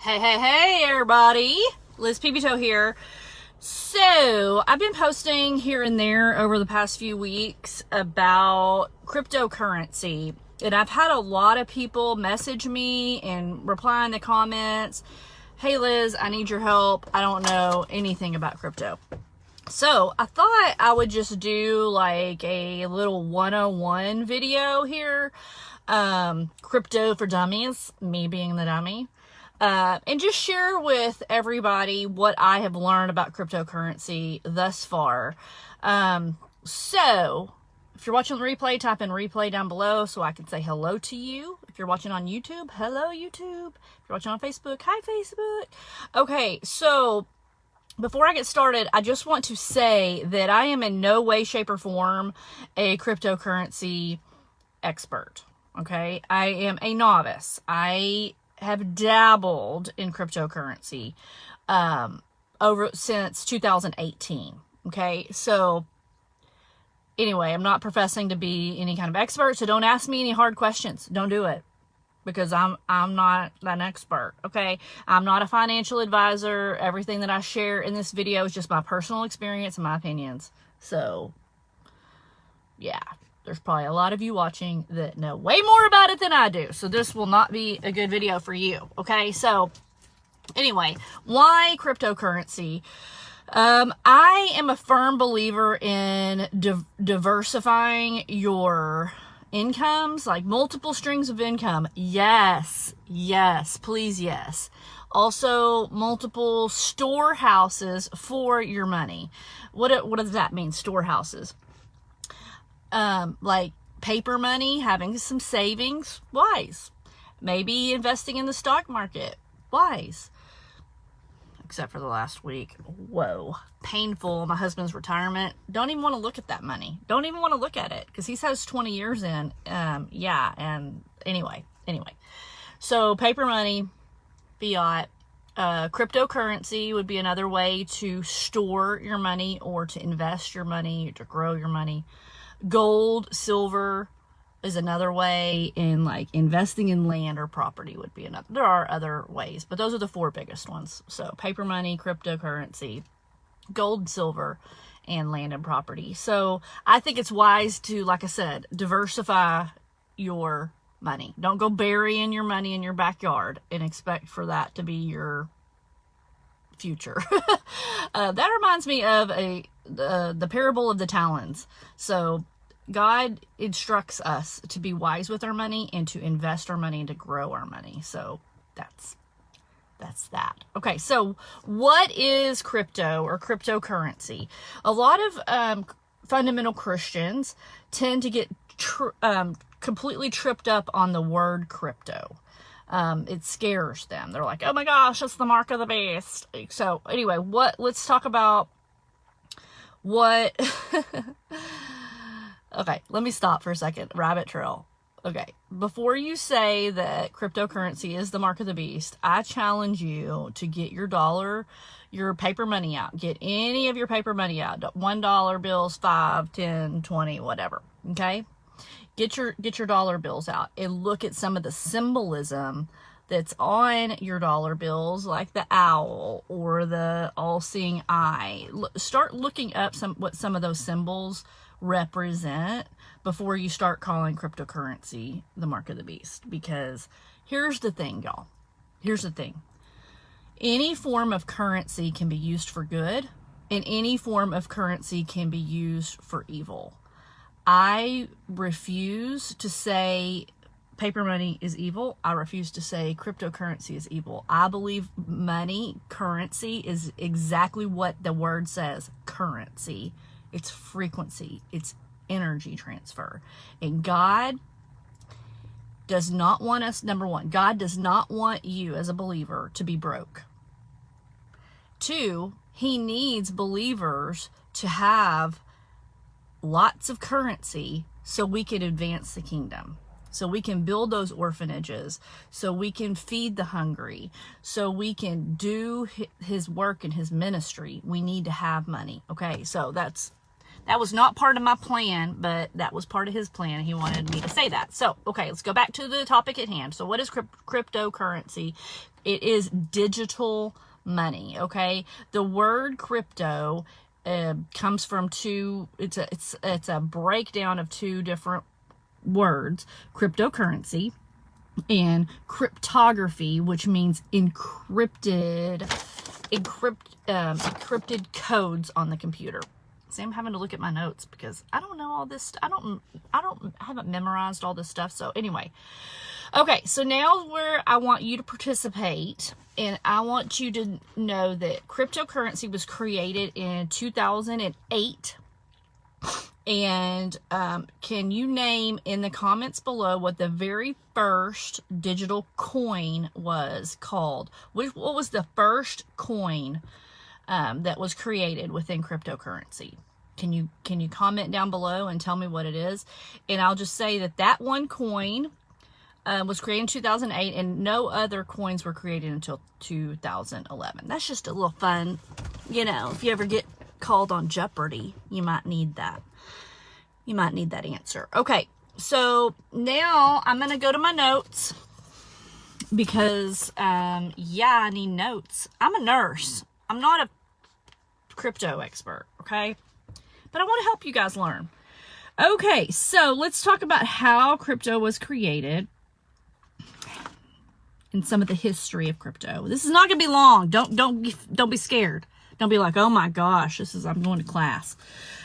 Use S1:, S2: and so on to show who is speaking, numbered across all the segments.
S1: Hey, everybody. Liz Pevytoe here. So, I've been posting here and there over the past few weeks about cryptocurrency. And I've had a lot of people message me and reply in the comments, hey Liz, I need your help. I don't know anything about crypto. So, I thought I would just do like a little 101 video here. Crypto for dummies, me being the dummy. And just share with everybody what I have learned about cryptocurrency thus far. So, if you're watching the replay, type in replay down below so I can say hello to you. If you're watching on YouTube, hello YouTube. If you're watching on Facebook, hi Facebook. Okay, so before I get started, I just want to say that I am in no way, shape, or form a cryptocurrency expert. Okay, I am a novice. I have dabbled in cryptocurrency since 2018. Okay, so anyway, I'm not professing to be any kind of expert, so don't ask me any hard questions. Don't do it, because I'm not an expert. Okay, I'm not a financial advisor. Everything that I share in this video is just my personal experience and my opinions. So yeah, there's probably a lot of you watching that know way more about it than I do. So this will not be a good video for you. Okay, so anyway, why cryptocurrency? I am a firm believer in diversifying your incomes, like multiple strings of income. Yes, please, yes. Also, multiple storehouses for your money. What does that mean, storehouses? Like paper money, having some savings, wise. Maybe investing in the stock market, wise. Except for the last week. Whoa, painful. My husband's retirement. Don't even want to look at that money. Don't even want to look at it, because he says 20 years in. Yeah, and anyway. So paper money, fiat, cryptocurrency would be another way to store your money or to invest your money, to grow your money. Gold, silver is another way, in like investing in land or property would be another. There are other ways, but those are the four biggest ones. So paper money, cryptocurrency, gold, silver, and land and property. So I think it's wise to, like I said, diversify your money. Don't go burying your money in your backyard and expect for that to be your future. That reminds me of the parable of the talents. So God instructs us to be wise with our money and to invest our money and to grow our money. So that's that. Okay, so what is crypto or cryptocurrency? A lot of fundamental Christians tend to get completely tripped up on the word crypto. It scares them. They're like, oh my gosh, it's the mark of the beast. So anyway, let's talk about what, okay, let me stop for a second. Rabbit trail. Okay, before you say that cryptocurrency is the mark of the beast, I challenge you to get your dollar, your paper money out. Get any of your paper money out. $1 bills, 5, 10, 20, whatever. Okay? Get your dollar bills out and look at some of the symbolism that's on your dollar bills, like the owl or the all-seeing eye. Start looking up what some of those symbols represent before you start calling cryptocurrency the mark of the beast. Because here's the thing, y'all. Here's the thing. Any form of currency can be used for good, and any form of currency can be used for evil. I refuse to say paper money is evil. I refuse to say cryptocurrency is evil. I believe money, currency, is exactly what the word says. Currency. It's frequency. It's energy transfer. And God does not want us, number one, God does not want you as a believer to be broke. 2, He needs believers to have lots of currency so we can advance the kingdom, so we can build those orphanages, so we can feed the hungry, so we can do his work and his ministry. We need to have money. Okay, so that was not part of my plan, but that was part of his plan. He wanted me to say that. So, okay, let's go back to the topic at hand. So what is cryptocurrency? It is digital money, okay? The word crypto comes from it's a breakdown of two different words, cryptocurrency and cryptography, which means encrypted codes on the computer. See, I'm having to look at my notes because I don't know all this. I haven't memorized all this stuff. So anyway, okay. So now where I want you to participate, and I want you to know that cryptocurrency was created in 2008. And can you name in the comments below what the very first digital coin was called? What was the first coin that was created within cryptocurrency? Can you comment down below and tell me what it is? And I'll just say that one coin was created in 2008, and no other coins were created until 2011. That's just a little fun, if you ever get called on Jeopardy, you might need that. You might need that answer. Okay, so now I'm going to go to my notes because, I need notes. I'm a nurse. I'm not a crypto expert, okay? But I want to help you guys learn. Okay, so let's talk about how crypto was created and some of the history of crypto. This is not going to be long. Don't be scared. Don't be like, oh my gosh, I'm going to class.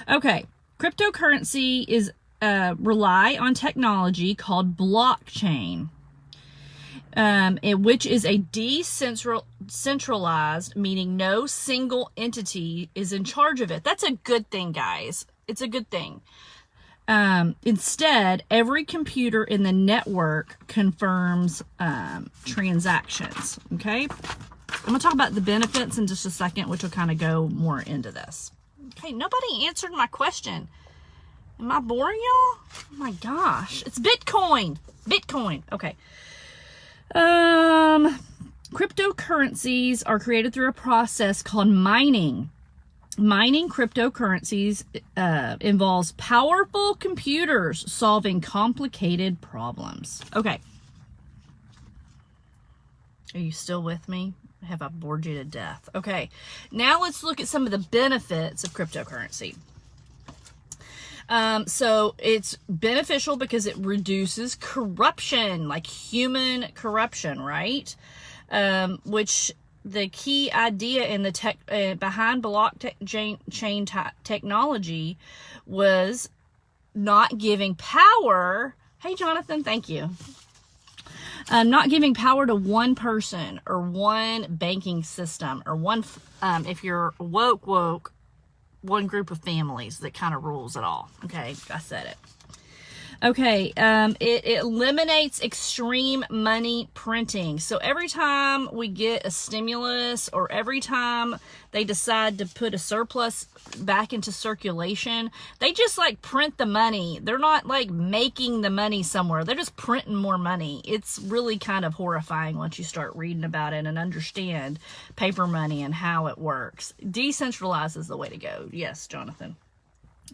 S1: Okay, cryptocurrency is rely on technology called blockchain, which is a decentralized, meaning no single entity is in charge of it. That's a good thing, guys. It's a good thing. Instead, every computer in the network confirms transactions. Okay, I'm going to talk about the benefits in just a second, which will kind of go more into this. Okay, nobody answered my question. Am I boring y'all? Oh my gosh. It's Bitcoin. Bitcoin. Okay. Cryptocurrencies are created through a process called mining. Mining cryptocurrencies involves powerful computers solving complicated problems. Okay. Are you still with me? Have I bored you to death? Okay. Now let's look at some of the benefits of cryptocurrency. So it's beneficial because it reduces corruption, like human corruption, right? Which the key idea in the behind blockchain technology was not giving power. Hey, Jonathan, thank you. Not giving power to one person or one banking system or one, if you're woke, one group of families that kind of rules it all. Okay, I said it. Okay, it eliminates extreme money printing. So every time we get a stimulus or every time they decide to put a surplus back into circulation, they just like print the money. They're not like making the money somewhere. They're just printing more money. It's really kind of horrifying once you start reading about it and understand paper money and how it works. Decentralized is the way to go. Yes, Jonathan.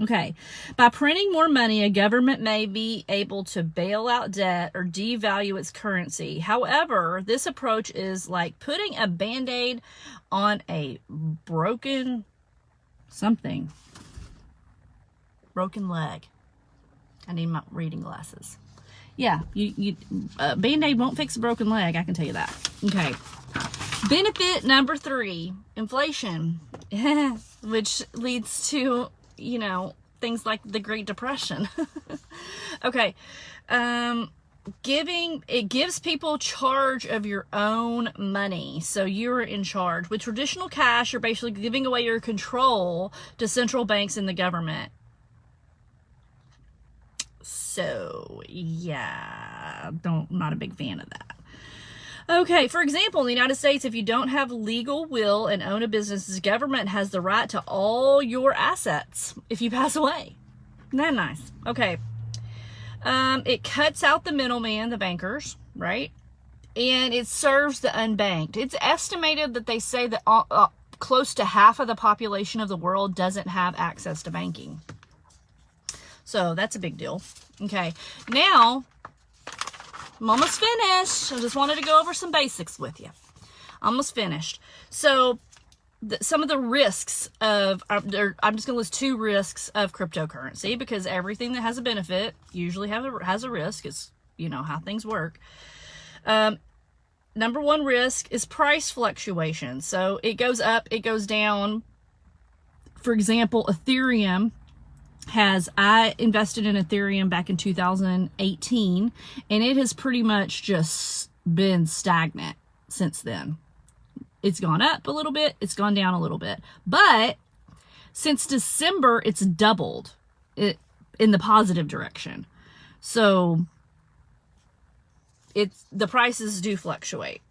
S1: Okay, by printing more money, a government may be able to bail out debt or devalue its currency. However, this approach is like putting a Band-Aid on a broken leg. I need my reading glasses. Yeah, Band-Aid won't fix a broken leg, I can tell you that. Okay, benefit number 3, inflation, which leads to things like the Great Depression. Okay. It gives people charge of your own money. So you're in charge. With traditional cash, you're basically giving away your control to central banks and the government. So, yeah, not a big fan of that. Okay, for example, in the United States, if you don't have legal will and own a business, the government has the right to all your assets if you pass away. Isn't that nice? Okay. It cuts out the middleman, the bankers, right? And it serves the unbanked. It's estimated that they say that close to half of the population of the world doesn't have access to banking. So that's a big deal. Okay, now I'm almost finished. I just wanted to go over some basics with you. Almost finished. So some of the risks of, I'm just going to list 2 risks of cryptocurrency, because everything that has a benefit usually has a risk. It's, you know, how things work. Number 1 risk is price fluctuation. So it goes up, it goes down. For example, Ethereum I invested in Ethereum back in 2018, and it has pretty much just been stagnant since then. It's gone up a little bit, it's gone down a little bit. But since December, it's doubled it in the positive direction. So the prices do fluctuate.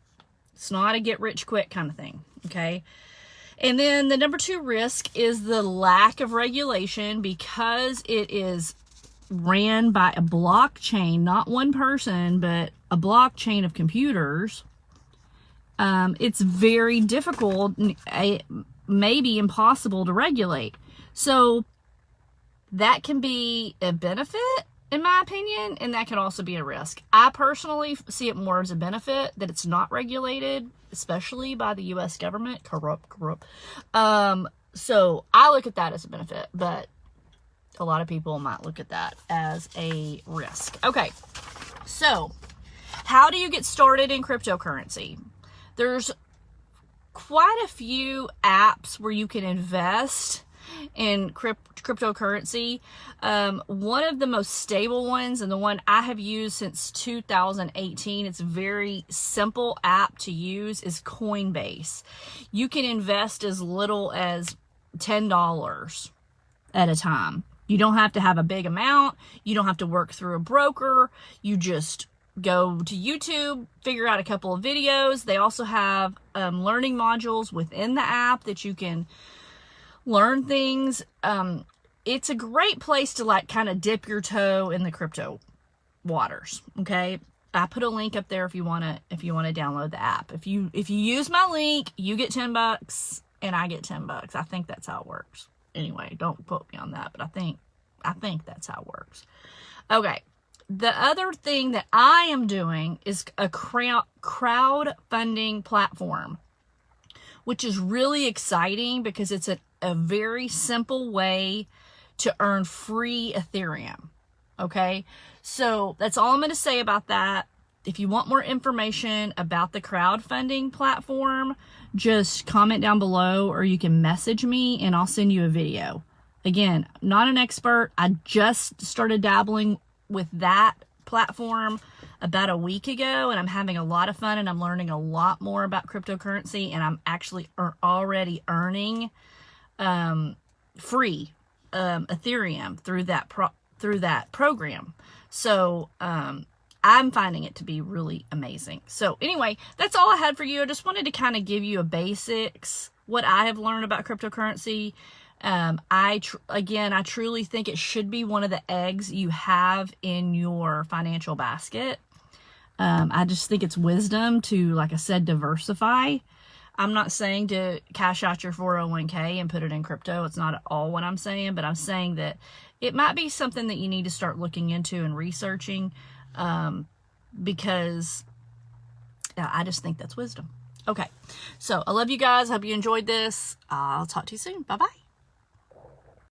S1: It's not a get rich quick kind of thing, okay? And then the number 2 risk is the lack of regulation, because it is ran by a blockchain, not one person, but a blockchain of computers. It's very difficult, maybe impossible to regulate. So that can be a benefit, in my opinion, and that can also be a risk. I personally see it more as a benefit that it's not regulated, especially by the U.S. government. Corrupt. So I look at that as a benefit, but a lot of people might look at that as a risk. Okay, so how do you get started in cryptocurrency? There's quite a few apps where you can invest in cryptocurrency. One of the most stable ones, and the one I have used since 2018, it's a very simple app to use, is Coinbase. You can invest as little as $10 at a time. You don't have to have a big amount. You don't have to work through a broker. You just go to YouTube, figure out a couple of videos. They also have learning modules within the app that you can learn things. It's a great place to like kind of dip your toe in the crypto waters. Okay, I put a link up there if you want to download the app. If you use my link, you get $10 and I get $10. I think that's how it works. Anyway, don't quote me on that, but I think that's how it works. Okay. The other thing that I am doing is a crowdfunding platform, which is really exciting because it's a very simple way to earn free Ethereum. Okay, so that's all I'm going to say about that. If you want more information about the crowdfunding platform, just comment down below, or you can message me and I'll send you a video. Again, I'm not an expert. I just started dabbling with that platform about a week ago, and I'm having a lot of fun, and I'm learning a lot more about cryptocurrency, and I'm actually already earning free Ethereum through that program. So I'm finding it to be really amazing. So anyway, that's all I had for you. I just wanted to kind of give you a basics, what I have learned about cryptocurrency. I truly think it should be one of the eggs you have in your financial basket. I just think it's wisdom to, like I said, diversify. I'm not saying to cash out your 401k and put it in crypto. It's not at all what I'm saying, but I'm saying that it might be something that you need to start looking into and researching, because I just think that's wisdom. Okay, so I love you guys. Hope you enjoyed this. I'll talk to you soon. Bye-bye.